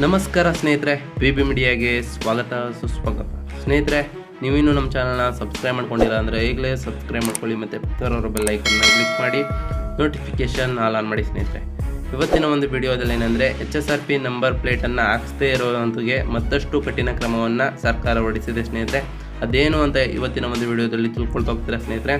ನಮಸ್ಕಾರ ಸ್ನೇಹಿತರೆ, BB ಮೀಡಿಯಾಗೆ ಸ್ವಾಗತ ಸುಸ್ವಾಗತ. ಸ್ನೇಹಿತರೆ, ನೀವಿನ್ನೂ ನಮ್ಮ ಚಾನಲ್ನ ಸಬ್ಸ್ಕ್ರೈಬ್ ಮಾಡ್ಕೊಂಡಿಲ್ಲ ಅಂದರೆ ಈಗಲೇ ಸಬ್ಸ್ಕ್ರೈಬ್ ಮಾಡ್ಕೊಳ್ಳಿ ಮತ್ತು ಪಕ್ಕದಲ್ಲಿರೋ ಬೆಲ್ ಐಕನ್ನ ಕ್ಲಿಕ್ ಮಾಡಿ ನೋಟಿಫಿಕೇಷನ್ ಆನ್ ಮಾಡಿ. ಸ್ನೇಹಿತರೆ, ಇವತ್ತಿನ ಒಂದು ವಿಡಿಯೋದಲ್ಲಿ ಏನಂದರೆ HSRP ನಂಬರ್ ಪ್ಲೇಟನ್ನು ಹಾಕಿಸದೇ ಇರುವಂಥಗೆ ಮತ್ತಷ್ಟು ಕಠಿಣ ಕ್ರಮವನ್ನು ಸರ್ಕಾರ ಹೊರಡಿಸಿದೆ. ಸ್ನೇಹಿತರೆ, ಅದೇನು ಅಂತ ಇವತ್ತಿನ ಒಂದು ವಿಡಿಯೋದಲ್ಲಿ ತಿಳ್ಕೊಳ್ತಾ ಹೋಗ್ತೀರಾ ಸ್ನೇಹಿತರೆ.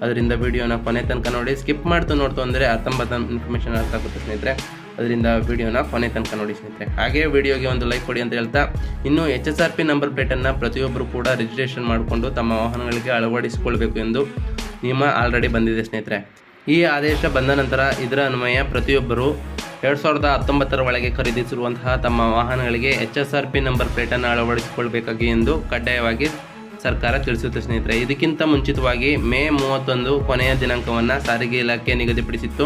ಅದರಿಂದ ವಿಡಿಯೋನ ಕೊನೆ ತನಕ ನೋಡಿ. ಸ್ಕಿಪ್ ನೋಡ್ತು ಅಂದರೆ ಅರ್ಥಂಬತ್ತ ಇನ್ಫಾರ್ಮೇಷನ್ ಅರ್ಥ ಆಗುತ್ತೆ ಸ್ನೇಹಿತರೆ. ಅದರಿಂದ ವಿಡಿಯೋನ ಕೊನೆ ತನಕ ನೋಡಿ ಸ್ನೇಹಿತರೆ. ಹಾಗೆ ವಿಡಿಯೋಗೆ ಒಂದು ಲೈಕ್ ಕೊಡಿ ಅಂತ ಹೇಳ್ತಾ, ಇನ್ನು HSRP ನಂಬರ್ ಪ್ಲೇಟನ್ನು ಪ್ರತಿಯೊಬ್ಬರು ಕೂಡ ರಿಜಿಸ್ಟ್ರೇಷನ್ ಮಾಡಿಕೊಂಡು ತಮ್ಮ ವಾಹನಗಳಿಗೆ ಅಳವಡಿಸಿಕೊಳ್ಬೇಕು ಎಂದು ನಿಯಮ ಆಲ್ರೆಡಿ ಬಂದಿದೆ ಸ್ನೇಹಿತರೆ. ಈ ಆದೇಶ ಬಂದ ನಂತರ ಇದರ ಅನ್ವಯ ಪ್ರತಿಯೊಬ್ಬರು 2019 ಒಳಗೆ ಖರೀದಿಸಿರುವಂತಹ ತಮ್ಮ ವಾಹನಗಳಿಗೆ HSRP ನಂಬರ್ ಪ್ಲೇಟನ್ನು ಅಳವಡಿಸಿಕೊಳ್ಬೇಕಾಗಿ ಎಂದು ಕಡ್ಡಾಯವಾಗಿ ಸರ್ಕಾರ ತಿಳಿಸುತ್ತೆ ಸ್ನೇಹಿತರೆ. ಇದಕ್ಕಿಂತ ಮುಂಚಿತವಾಗಿ ಮೇ 31 ಕೊನೆಯ ದಿನಾಂಕವನ್ನು ಸಾರಿಗೆ ಇಲಾಖೆ ನಿಗದಿಪಡಿಸಿತ್ತು.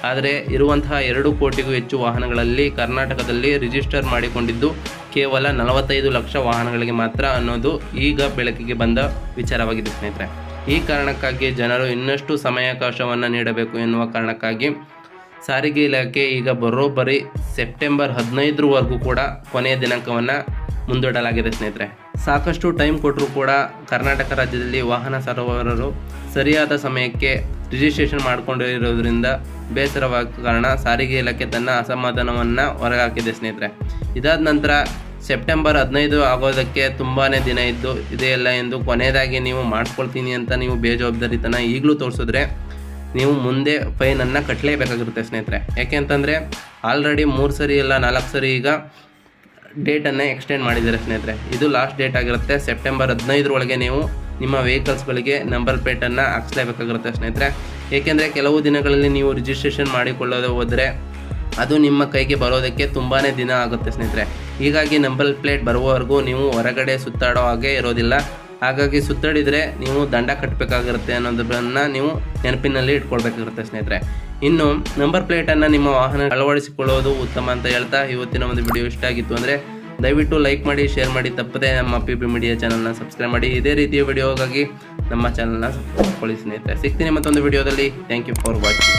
ಆದರೆ ಇರುವಂತಹ 2 ಕೋಟಿಗೂ ಹೆಚ್ಚು ವಾಹನಗಳಲ್ಲಿ ಕರ್ನಾಟಕದಲ್ಲಿ ರಿಜಿಸ್ಟರ್ ಮಾಡಿಕೊಂಡಿದ್ದು ಕೇವಲ 45 ಲಕ್ಷ ವಾಹನಗಳಿಗೆ ಮಾತ್ರ ಅನ್ನೋದು ಈಗ ಬೆಳಕಿಗೆ ಬಂದ ವಿಚಾರವಾಗಿದೆ ಸ್ನೇಹಿತರೆ. ಈ ಕಾರಣಕ್ಕಾಗಿ ಜನರು ಇನ್ನಷ್ಟು ಸಮಯಾವಕಾಶವನ್ನು ನೀಡಬೇಕು ಎನ್ನುವ ಕಾರಣಕ್ಕಾಗಿ ಸಾರಿಗೆ ಇಲಾಖೆ ಈಗ ಬರೋಬ್ಬರಿ ಸೆಪ್ಟೆಂಬರ್ 15ರವರೆಗೂ ಕೂಡ ಕೊನೆಯ ದಿನಾಂಕವನ್ನು ಮುಂದೂಡಲಾಗಿದೆ ಸ್ನೇಹಿತರೆ. ಸಾಕಷ್ಟು ಟೈಮ್ ಕೊಟ್ಟರೂ ಕೂಡ ಕರ್ನಾಟಕ ರಾಜ್ಯದಲ್ಲಿ ವಾಹನ ಸರಬರಾರರು ಸರಿಯಾದ ಸಮಯಕ್ಕೆ ರಿಜಿಸ್ಟ್ರೇಷನ್ ಮಾಡಿಕೊಂಡಿರೋದ್ರಿಂದ ಬೇಸರವಾದ ಕಾರಣ ಸಾರಿಗೆ ಇಲಾಖೆ ತನ್ನ ಅಸಮಾಧಾನವನ್ನು ಹೊರಹಾಕಿದೆ ಸ್ನೇಹಿತರೆ. ಇದಾದ ನಂತರ ಸೆಪ್ಟೆಂಬರ್ 15 ಆಗೋದಕ್ಕೆ ತುಂಬಾ ದಿನ ಇದೆಯಲ್ಲ ಎಂದು ಕೊನೆಯದಾಗಿ ನೀವು ಮಾಡಿಸ್ಕೊಳ್ತೀನಿ ಅಂತ ನೀವು ಬೇಜವಾಬ್ದಾರಿತನ ಈಗಲೂ ತೋರಿಸಿದ್ರೆ ನೀವು ಮುಂದೆ ಫೈನನ್ನು ಕಟ್ಟಲೇಬೇಕಾಗಿರುತ್ತೆ ಸ್ನೇಹಿತರೆ. ಯಾಕೆ ಅಂತಂದರೆ ಆಲ್ರೆಡಿ 3 ಸರಿ ಇಲ್ಲ 4 ಸರಿ ಈಗ ಡೇಟನ್ನು ಎಕ್ಸ್ಟೆಂಡ್ ಮಾಡಿದ್ದಾರೆ ಸ್ನೇಹಿತರೆ. ಇದು ಲಾಸ್ಟ್ ಡೇಟ್ ಆಗಿರುತ್ತೆ. ಸೆಪ್ಟೆಂಬರ್ 15ರೊಳಗೆ ನೀವು ನಿಮ್ಮ ವೆಹಿಕಲ್ಸ್ಗಳಿಗೆ ನಂಬರ್ ಪ್ಲೇಟನ್ನು ಹಾಕ್ಸ್ಲೇಬೇಕಾಗಿರುತ್ತೆ ಸ್ನೇಹಿತರೆ. ಏಕೆಂದರೆ ಕೆಲವು ದಿನಗಳಲ್ಲಿ ನೀವು ರಿಜಿಸ್ಟ್ರೇಷನ್ ಮಾಡಿಕೊಳ್ಳೋದು ಹೋದರೆ ಅದು ನಿಮ್ಮ ಕೈಗೆ ಬರೋದಕ್ಕೆ ತುಂಬಾ ದಿನ ಆಗುತ್ತೆ ಸ್ನೇಹಿತರೆ. ಹೀಗಾಗಿ ನಂಬರ್ ಪ್ಲೇಟ್ ಬರುವವರೆಗೂ ನೀವು ಹೊರಗಡೆ ಸುತ್ತಾಡೋ ಹಾಗೆ ಇರೋದಿಲ್ಲ. ಹಾಗಾಗಿ ಸುತ್ತಾಡಿದರೆ ನೀವು ದಂಡ ಕಟ್ಟಬೇಕಾಗಿರುತ್ತೆ ಅನ್ನೋದನ್ನು ನೀವು ನೆನಪಿನಲ್ಲಿ ಇಟ್ಕೊಳ್ಬೇಕಾಗಿರುತ್ತೆ ಸ್ನೇಹಿತರೆ. ಇನ್ನು ನಂಬರ್ ಪ್ಲೇಟನ್ನು ನಿಮ್ಮ ವಾಹನ ಅಳವಡಿಸಿಕೊಳ್ಳೋದು ಉತ್ತಮ ಅಂತ ಹೇಳ್ತಾ ಇವತ್ತಿನ ಒಂದು ವಿಡಿಯೋ ಇಷ್ಟ ಆಗಿತ್ತು ಅಂದರೆ ದಯವಿಟ್ಟು ಲೈಕ್ ಮಾಡಿ, ಶೇರ್ ಮಾಡಿ, ತಪ್ಪದೇ ನಮ್ಮ BB ಮೀಡಿಯಾ ಚಾನಲ್ನ ಸಬ್ಸ್ಕ್ರೈಬ್ ಮಾಡಿ. ಇದೇ ರೀತಿಯ ವಿಡಿಯೋಗಾಗಿ ನಮ್ಮ ಚಾನಲ್ನ ಸಬ್ಸ್ಕ್ರೈಬ್ ಮಾಡ್ಕೊಳ್ಳಿ ಸ್ನೇಹಿತರೆ. ಸಿಗ್ತೀನಿ ಮತ್ತೊಂದು ವಿಡಿಯೋದಲ್ಲಿ. Thank you for watching.